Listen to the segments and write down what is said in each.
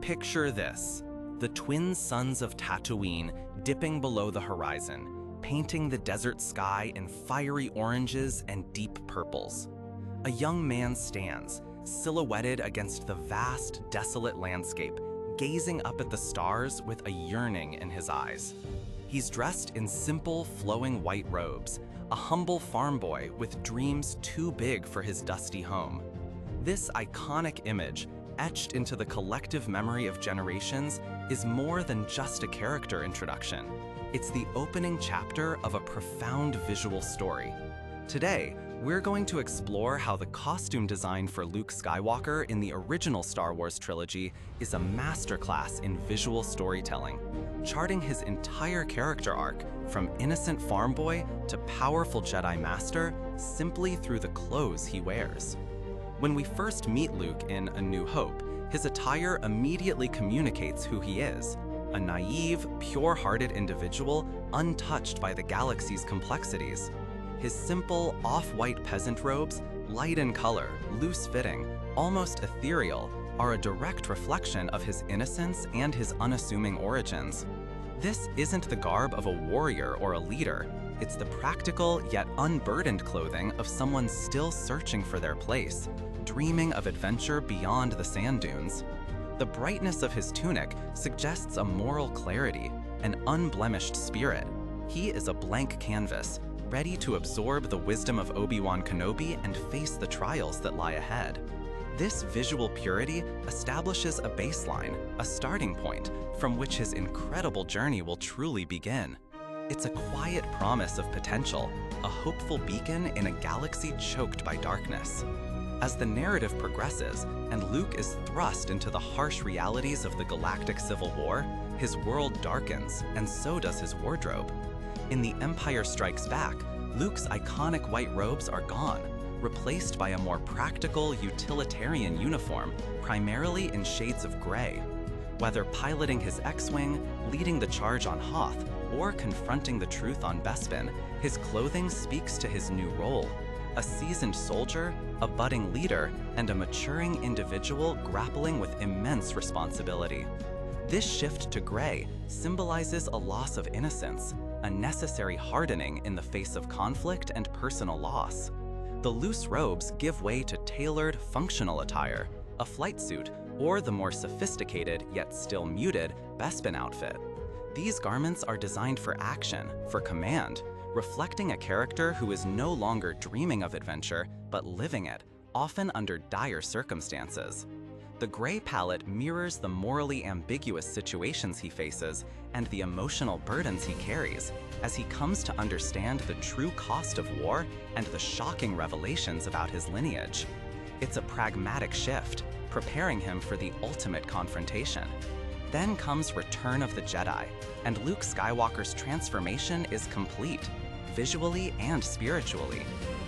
Picture this: the twin suns of Tatooine dipping below the horizon, painting the desert sky in fiery oranges and deep purples. A young man stands, silhouetted against the vast, desolate landscape, gazing up at the stars with a yearning in his eyes. He's dressed in simple, flowing white robes, a humble farm boy with dreams too big for his dusty home. This iconic image, etched into the collective memory of generations, is more than just a character introduction. It's the opening chapter of a profound visual story. Today, we're going to explore how the costume design for Luke Skywalker in the original Star Wars trilogy is a masterclass in visual storytelling, charting his entire character arc from innocent farm boy to powerful Jedi Master simply through the clothes he wears. When we first meet Luke in A New Hope, his attire immediately communicates who he is: a naive, pure-hearted individual untouched by the galaxy's complexities. His simple, off-white peasant robes, light in color, loose-fitting, almost ethereal, are a direct reflection of his innocence and his unassuming origins. This isn't the garb of a warrior or a leader. It's the practical yet unburdened clothing of someone still searching for their place, dreaming of adventure beyond the sand dunes. The brightness of his tunic suggests a moral clarity, an unblemished spirit. He is a blank canvas, ready to absorb the wisdom of Obi-Wan Kenobi and face the trials that lie ahead. This visual purity establishes a baseline, a starting point, from which his incredible journey will truly begin. It's a quiet promise of potential, a hopeful beacon in a galaxy choked by darkness. As the narrative progresses, and Luke is thrust into the harsh realities of the galactic civil war, his world darkens, and so does his wardrobe. In The Empire Strikes Back, Luke's iconic white robes are gone, replaced by a more practical, utilitarian uniform, primarily in shades of gray. Whether piloting his X-Wing, leading the charge on Hoth, or confronting the truth on Bespin, his clothing speaks to his new role: a seasoned soldier, a budding leader, and a maturing individual grappling with immense responsibility. This shift to gray symbolizes a loss of innocence, a necessary hardening in the face of conflict and personal loss. The loose robes give way to tailored, functional attire, a flight suit, or the more sophisticated, yet still muted, Bespin outfit. These garments are designed for action, for command, reflecting a character who is no longer dreaming of adventure, but living it, often under dire circumstances. The gray palette mirrors the morally ambiguous situations he faces and the emotional burdens he carries as he comes to understand the true cost of war and the shocking revelations about his lineage. It's a pragmatic shift, preparing him for the ultimate confrontation. Then comes Return of the Jedi, and Luke Skywalker's transformation is complete, visually and spiritually.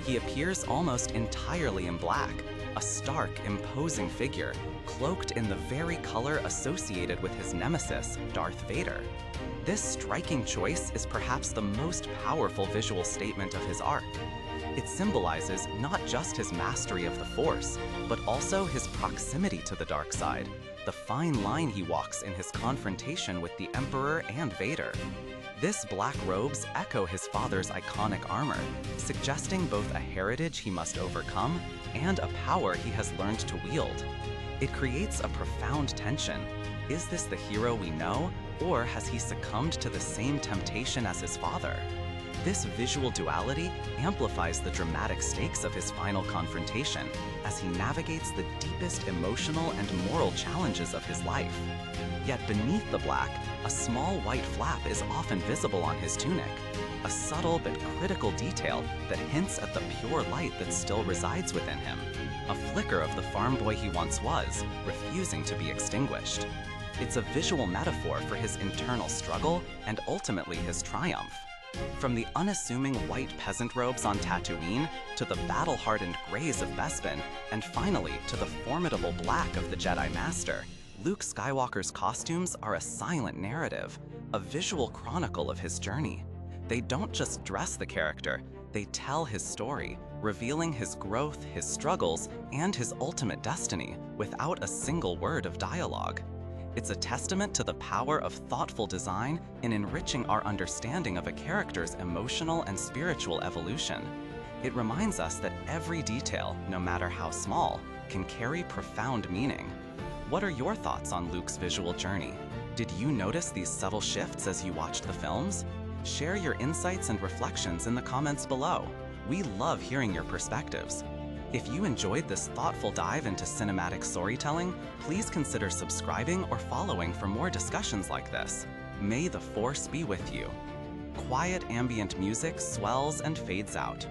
He appears almost entirely in black, a stark, imposing figure, cloaked in the very color associated with his nemesis, Darth Vader. This striking choice is perhaps the most powerful visual statement of his arc. It symbolizes not just his mastery of the Force, but also his proximity to the dark side, the fine line he walks in his confrontation with the Emperor and Vader. This black robes echo his father's iconic armor, suggesting both a heritage he must overcome and a power he has learned to wield. It creates a profound tension. Is this the hero we know, or has he succumbed to the same temptation as his father? This visual duality amplifies the dramatic stakes of his final confrontation as he navigates the deepest emotional and moral challenges of his life. Yet beneath the black, a small white flap is often visible on his tunic, a subtle but critical detail that hints at the pure light that still resides within him, a flicker of the farm boy he once was, refusing to be extinguished. It's a visual metaphor for his internal struggle and ultimately his triumph. From the unassuming white peasant robes on Tatooine, to the battle-hardened grays of Bespin, and finally to the formidable black of the Jedi Master, Luke Skywalker's costumes are a silent narrative, a visual chronicle of his journey. They don't just dress the character, they tell his story, revealing his growth, his struggles, and his ultimate destiny without a single word of dialogue. It's a testament to the power of thoughtful design in enriching our understanding of a character's emotional and spiritual evolution. It reminds us that every detail, no matter how small, can carry profound meaning. What are your thoughts on Luke's visual journey? Did you notice these subtle shifts as you watched the films? Share your insights and reflections in the comments below. We love hearing your perspectives. If you enjoyed this thoughtful dive into cinematic storytelling, please consider subscribing or following for more discussions like this. May the Force be with you. Quiet ambient music swells and fades out.